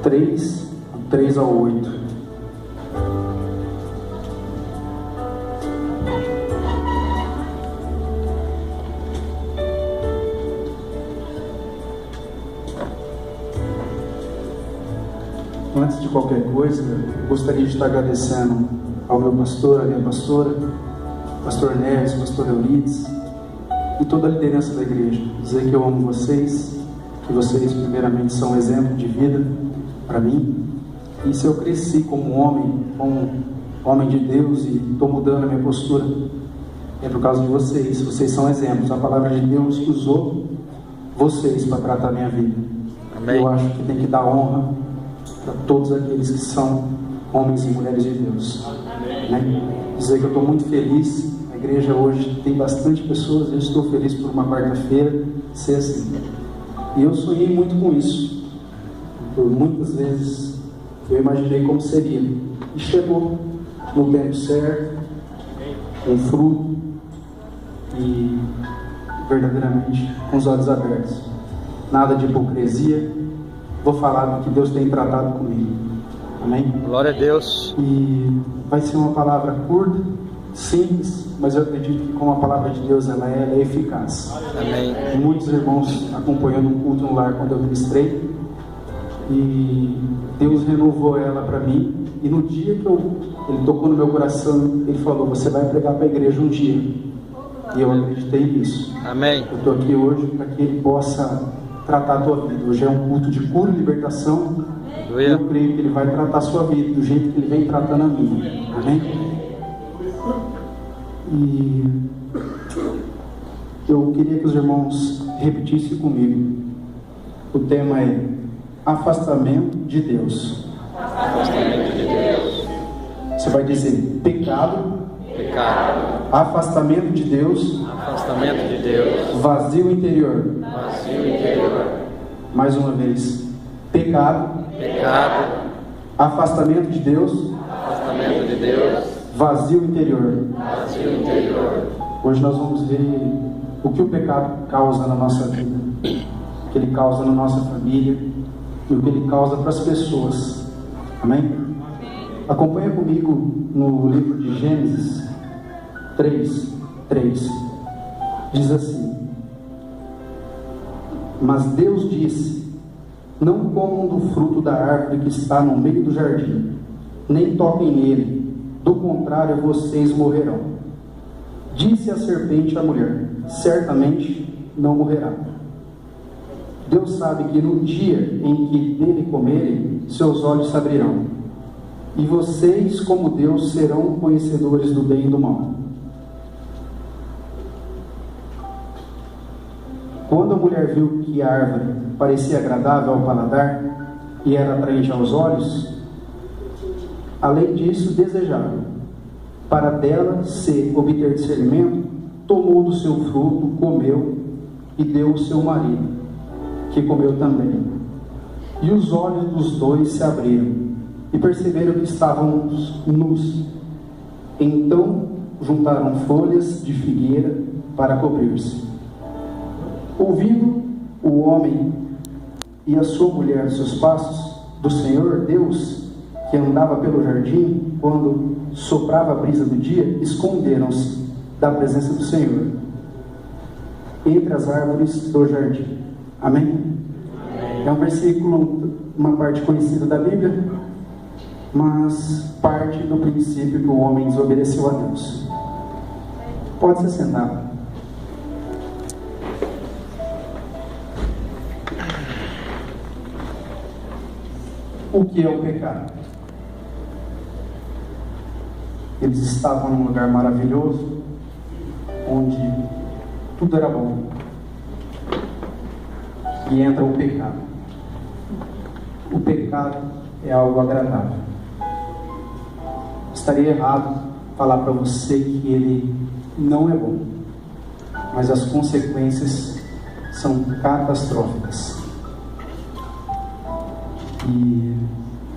3, 3 ao 8. Antes de qualquer coisa, eu gostaria de estar agradecendo ao meu pastor, à minha pastora, pastor Neves, pastor Eurides e toda a liderança da igreja. Dizer que eu amo vocês, que vocês primeiramente são um exemplo de vida para mim. E se eu cresci como homem de Deus e estou mudando a minha postura, é por causa de vocês. Vocês são exemplos. A palavra de Deus usou vocês para tratar a minha vida. Amém. Eu acho que tem que dar honra para todos aqueles que são homens e mulheres de Deus. Né? Dizer que eu estou muito feliz. A igreja hoje tem bastante pessoas. Eu estou feliz por uma quarta-feira ser assim. E eu sonhei muito com isso. Por muitas vezes eu imaginei como seria. E chegou no tempo certo, com fruto e verdadeiramente com os olhos abertos. Nada de hipocrisia. Vou falar do que Deus tem tratado comigo. Amém? Glória a Deus. E vai ser uma palavra curta, simples, mas eu acredito que como a palavra de Deus ela é eficaz. Amém. Muitos irmãos acompanhando um culto no lar quando eu ministrei, e Deus renovou ela para mim. E no dia que Ele tocou no meu coração, Ele falou: você vai pregar para a igreja um dia. E eu acreditei nisso. Amém. Eu estou aqui hoje para que Ele possa tratar a tua vida. Hoje é um culto de cura e libertação. E eu creio que Ele vai tratar a sua vida do jeito que Ele vem tratando a minha. Amém? E eu queria que os irmãos repetissem comigo. O tema é afastamento de Deus. Afastamento de Deus. Você vai dizer pecado, afastamento de Deus, afastamento de Deus, vazio interior. vazio interior. Mais uma vez, pecado, afastamento de Deus, afastamento de Deus, vazio interior. vazio interior. Hoje nós vamos ver o que o pecado causa na nossa vida, o que ele causa na nossa família e o que ele causa para as pessoas. Amém? Acompanha comigo no livro de Gênesis 3. Diz assim: mas Deus disse: não comam do fruto da árvore que está no meio do jardim, nem toquem nele, do contrário vocês morrerão. Disse a serpente à mulher: certamente não morrerá. Deus sabe que no dia em que dele comerem, seus olhos se abrirão, e vocês, como Deus, serão conhecedores do bem e do mal. Quando a mulher viu que a árvore parecia agradável ao paladar e era atraente aos olhos, além disso desejável, para dela se obter discernimento, tomou do seu fruto, comeu e deu ao seu marido, que comeu também. E os olhos dos dois se abriram e perceberam que estavam nus. Então juntaram folhas de figueira para cobrir-se. Ouvindo o homem e a sua mulher os seus passos do Senhor Deus, que andava pelo jardim, quando soprava a brisa do dia, esconderam-se da presença do Senhor entre as árvores do jardim. Amém? É um versículo, uma parte conhecida da Bíblia, mas parte do princípio que o homem desobedeceu a Deus. Pode se sentar. O que é o pecado? Eles estavam num lugar maravilhoso, onde tudo era bom. E entra o pecado. O pecado é algo agradável. Estaria errado falar para você que ele não é bom, mas as consequências são catastróficas. E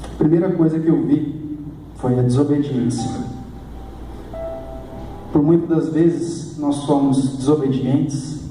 a primeira coisa que eu vi foi a desobediência. Por muitas das vezes nós somos desobedientes,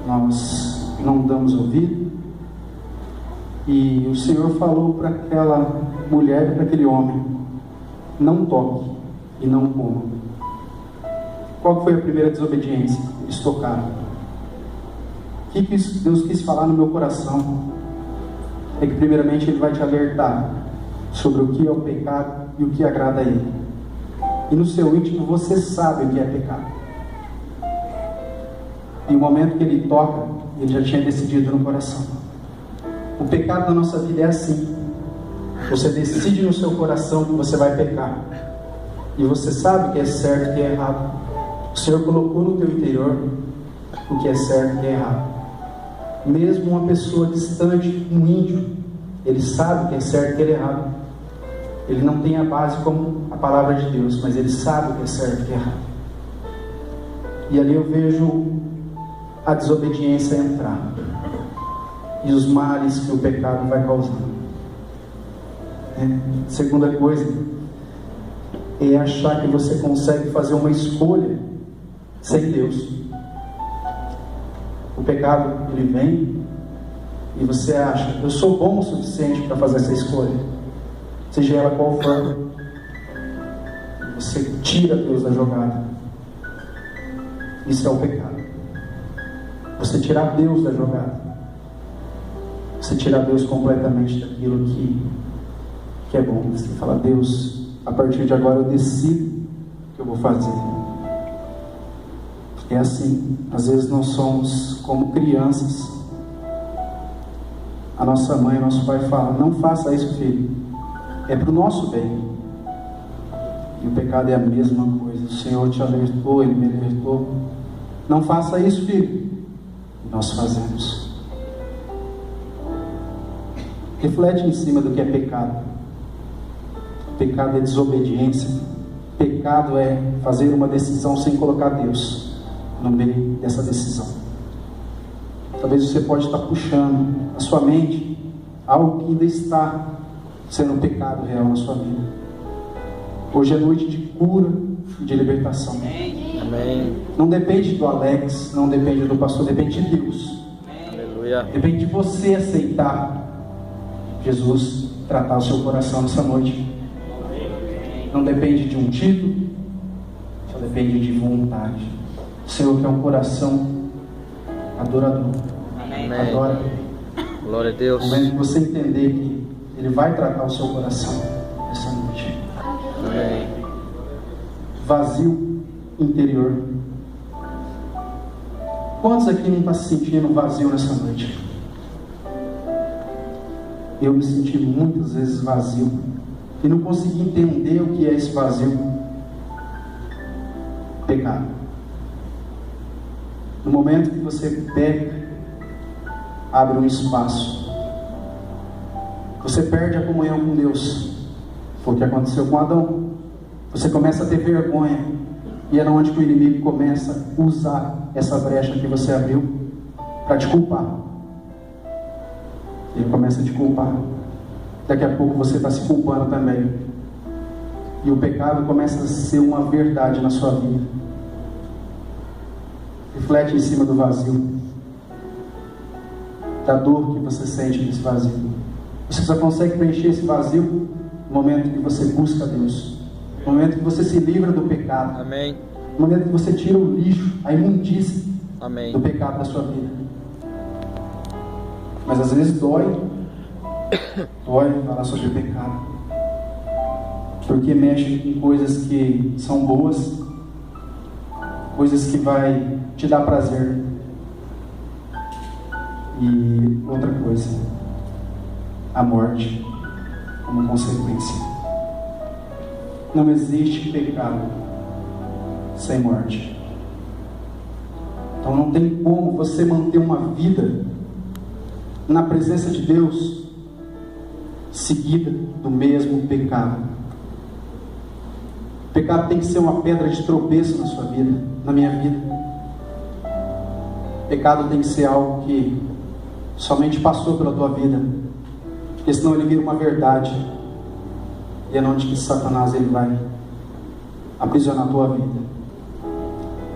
nós não damos ouvido, E o Senhor falou para aquela mulher e para aquele homem: não toque e não coma. Qual foi a primeira desobediência? Eles tocaram. O que Deus quis falar no meu coração é que primeiramente Ele vai te alertar sobre o que é o pecado e o que agrada a Ele. E no seu íntimo você sabe o que é pecado. E o momento que Ele toca, Ele já tinha decidido no coração. O pecado da nossa vida é assim. Você decide no seu coração que você vai pecar. E você sabe o que é certo e o que é errado. O Senhor colocou no teu interior o que é certo e o que é errado. Mesmo uma pessoa distante, um índio, ele sabe o que é certo e o que é errado. Ele não tem a base como a palavra de Deus, mas ele sabe o que é certo e o que é errado. E ali eu vejo a desobediência entrar. E os males que o pecado vai causando. Segunda coisa é achar que você consegue fazer uma escolha sem Deus. O pecado, ele vem e você acha: eu sou bom o suficiente para fazer essa escolha, seja ela qual for. Você tira Deus da jogada. Isso é o pecado. Você tirar Deus da jogada. Você tirar Deus completamente daquilo que é bom. Você fala: Deus, a partir de agora eu decido o que eu vou fazer. É assim, às vezes nós somos como crianças. A nossa mãe, nosso pai fala: não faça isso, filho, é para o nosso bem. E o pecado é a mesma coisa. O Senhor te alertou, Ele me alertou: não faça isso, filho. E nós fazemos. Reflete em cima do que é pecado. Pecado é desobediência. Pecado é fazer uma decisão sem colocar Deus no meio dessa decisão. Talvez você pode estar puxando a sua mente algo que ainda está sendo um pecado real na sua vida. Hoje é noite de cura e de libertação. Amém. Não depende do Alex, não depende do pastor, depende de Deus. Aleluia. Depende de você aceitar Jesus, tratar o seu coração nessa noite. Não depende de um título, só depende de vontade. O Senhor quer um coração adorador. Amém. Adora. Glória a Deus. No momento que você entender que Ele vai tratar o seu coração nessa noite. Amém. Vazio interior. Quantos aqui não estão se sentindo vazio nessa noite? Eu me senti muitas vezes vazio e não consegui entender o que é esse vazio. Pecado. No momento que você peca, abre um espaço. Você perde a comunhão com Deus. Foi o que aconteceu com Adão. Você começa a ter vergonha. E é onde que o inimigo começa a usar essa brecha que você abriu para te culpar. Ele começa a te culpar. Daqui a pouco você está se culpando também. E o pecado começa a ser uma verdade na sua vida. Reflete em cima do vazio, da dor que você sente nesse vazio. Você só consegue preencher esse vazio no momento que você busca Deus, no momento que você se livra do pecado. Amém. No momento que você tira o lixo, a imundície Amém. do pecado da sua vida. Mas às vezes dói falar sobre o pecado, porque mexe em coisas que são boas, coisas que vai te dar prazer. E outra coisa, a morte como consequência. Não existe pecado sem morte. Então não tem como você manter uma vida na presença de Deus seguida do mesmo pecado. O pecado tem que ser uma pedra de tropeço na sua vida, na minha vida. O pecado tem que ser algo que somente passou pela tua vida, porque senão ele vira uma verdade. E é onde que Satanás ele vai aprisionar a tua vida.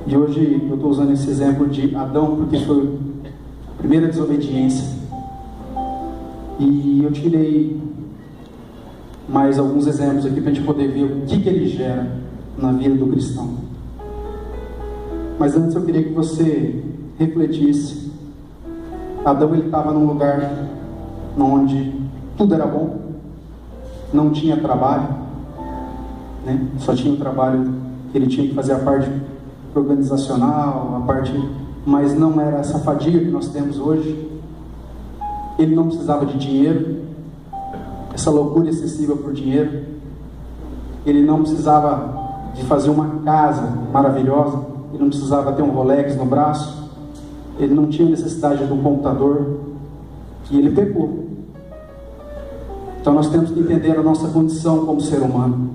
E hoje eu estou usando esse exemplo de Adão porque foi a primeira desobediência. E eu tirei mais alguns exemplos aqui para a gente poder ver o que ele gera na vida do cristão. Mas antes eu queria que você refletisse. Adão, ele estava num lugar onde tudo era bom, não tinha trabalho, né? Só tinha o trabalho que ele tinha que fazer, a parte organizacional, a parte, mas não era essa fadiga que nós temos hoje. Ele não precisava de dinheiro, essa loucura excessiva por dinheiro. Ele não precisava de fazer uma casa maravilhosa, ele não precisava ter um Rolex no braço, ele não tinha necessidade de um computador, e ele pecou. Então nós temos que entender a nossa condição como ser humano,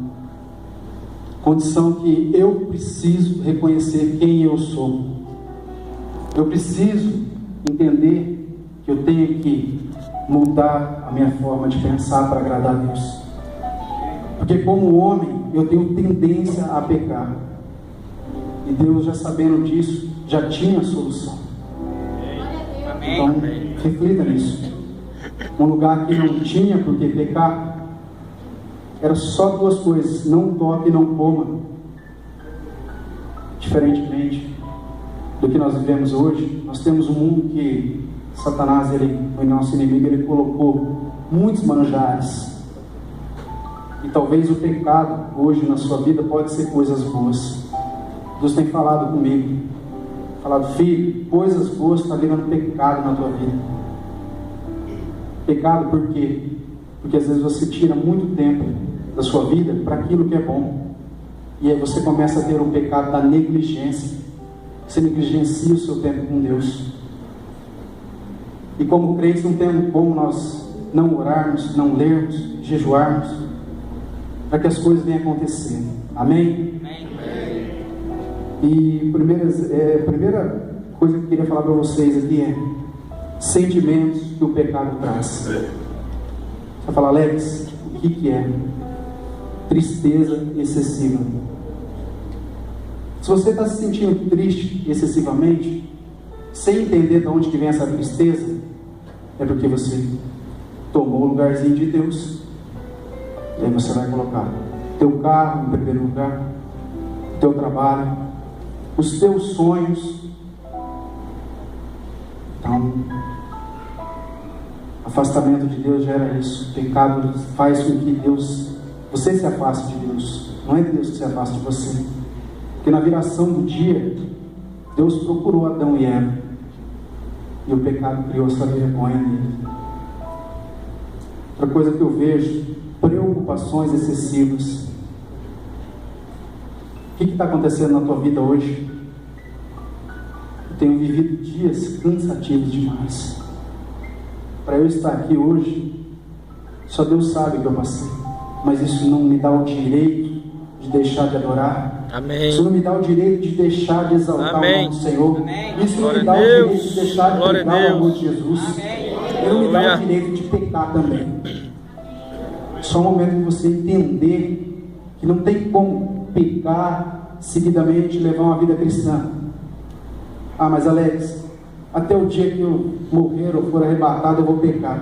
condição que eu preciso reconhecer quem eu sou. Eu preciso entender que eu tenho que mudar a minha forma de pensar para agradar a Deus. Porque como homem, eu tenho tendência a pecar. E Deus, já sabendo disso, já tinha a solução. Então, reflita nisso. Um lugar que não tinha por que pecar, era só duas coisas: não toque e não coma. Diferentemente do que nós vivemos hoje, nós temos um mundo que Satanás, o nosso inimigo, ele colocou muitos manjares. E talvez o pecado hoje na sua vida pode ser coisas boas. Deus tem falado comigo, falado: filho, coisas boas estão virando pecado na tua vida. Pecado por quê? Porque às vezes você tira muito tempo da sua vida para aquilo que é bom, e aí você começa a ter um pecado da negligência. Você negligencia o seu tempo com Deus. E como crentes não tem como nós não orarmos, não lermos, jejuarmos, para que as coisas venham acontecer. Amém? Amém. E a primeira coisa que eu queria falar para vocês aqui é sentimentos que o pecado traz. Você fala: Alex, o que é? Tristeza excessiva. Se você está se sentindo triste excessivamente, sem entender de onde que vem essa tristeza, é porque você tomou o lugarzinho de Deus. E aí você vai colocar teu carro em primeiro lugar, teu trabalho, os teus sonhos. Então, afastamento de Deus gera isso. O pecado faz com que você se afaste de Deus. Não é Deus que se afasta de você. Porque na viração do dia, Deus procurou Adão e Eva, e o pecado criou essa vergonha nele. Outra coisa que eu vejo: preocupações excessivas. O que está acontecendo na tua vida hoje? Eu tenho vivido dias cansativos demais. Para eu estar aqui hoje, só Deus sabe o que eu passei, mas isso não me dá o direito de deixar de adorar. Amém. Isso não me dá o direito de deixar de exaltar o nome do Senhor. Amém. Isso não me dá o direito de deixar de pregar o amor de Jesus. Ele não me dá o direito de pecar também. Só um momento que você entender que não tem como pecar seguidamente e levar uma vida cristã. Ah, mas Alex, até o dia que eu morrer ou for arrebatado eu vou pecar.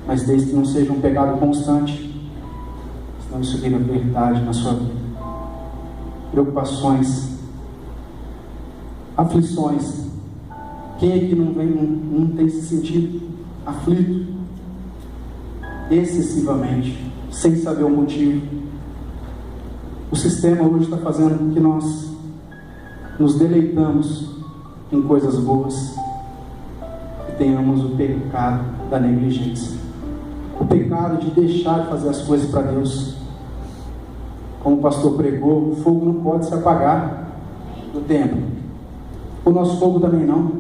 Mas desde que não seja um pecado constante, senão isso vira verdade na sua vida. Preocupações, aflições. Quem aqui não tem se sentido aflito excessivamente, sem saber o motivo? O sistema hoje está fazendo com que nós nos deleitamos em coisas boas e tenhamos o pecado da negligência, o pecado de deixar de fazer as coisas para Deus. Como o pastor pregou, o fogo não pode se apagar do templo. O nosso fogo também não.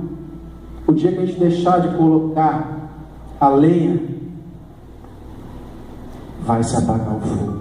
O dia que a gente deixar de colocar a lenha, vai se apagar o fogo.